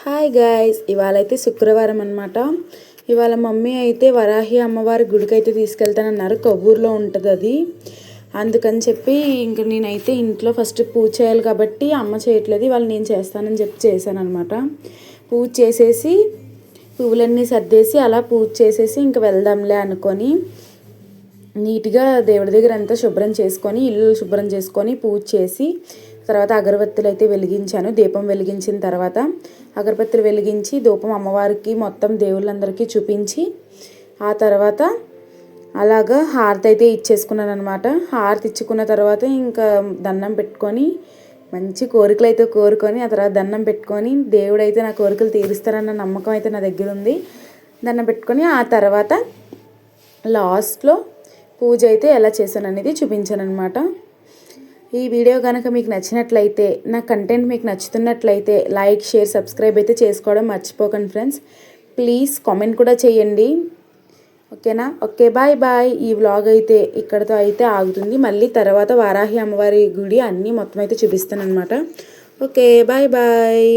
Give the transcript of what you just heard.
Hi guys, ఇవాళ అయితే శుక్రవారం అనమాట. ఇవాళ మమ్మీ అయితే వరాహి అమ్మవారి గుడికి అయితే తీసుకెళ్తానన్నారు. కొవ్వూరులో ఉంటుంది అది. అందుకని చెప్పి ఇంక నేనైతే ఇంట్లో ఫస్ట్ పూజ చేయాలి కాబట్టి అమ్మ చేయట్లేదు, ఇవాళ నేను చేస్తానని చెప్పి చేశాను అనమాట. పూజ చేసేసి పువ్వులన్నీ సర్దేసి అలా పూజ చేసేసి ఇంక వెళ్దాంలే అనుకొని నీట్గా దేవుడి దగ్గర అంతా శుభ్రం చేసుకొని ఇల్లు శుభ్రం చేసుకొని పూజ చేసి తర్వాత అగరబత్తులు అయితే వెలిగించాను. దీపం వెలిగించిన తర్వాత అగరబత్తులు వెలిగించి ధూపం అమ్మవారికి మొత్తం దేవుళ్ళందరికీ చూపించి ఆ తర్వాత అలాగా హారతి అయితే ఇచ్చేసుకున్నాను అనమాట. హారతి ఇచ్చుకున్న తర్వాత ఇంకా దండం పెట్టుకొని మంచి కోరికలు అయితే కోరుకొని ఆ తర్వాత దండం పెట్టుకొని దేవుడు అయితే నా కోరికలు తీరుస్తారన్న నమ్మకం అయితే నా దగ్గర ఉంది. దండం పెట్టుకొని ఆ తర్వాత లాస్ట్లో పూజ అయితే ఎలా చేశాను అనేది చూపించాను అనమాట. ఈ వీడియో కనుక మీకు నచ్చినట్లయితే, నా కంటెంట్ మీకు నచ్చుతున్నట్లయితే లైక్, షేర్, సబ్స్క్రైబ్ అయితే చేసుకోవడం మర్చిపోకండి ఫ్రెండ్స్. ప్లీజ్ కామెంట్ కూడా చేయండి, ఓకేనా? Okay, bye bye. ఈ వ్లాగ్ అయితే ఇక్కడతో అయితే ఆగుతుంది. మళ్ళీ తర్వాత వారాహి అమ్మవారి గుడి అన్నీ మొత్తం అయితే చూపిస్తాను అనమాట. Okay, bye bye.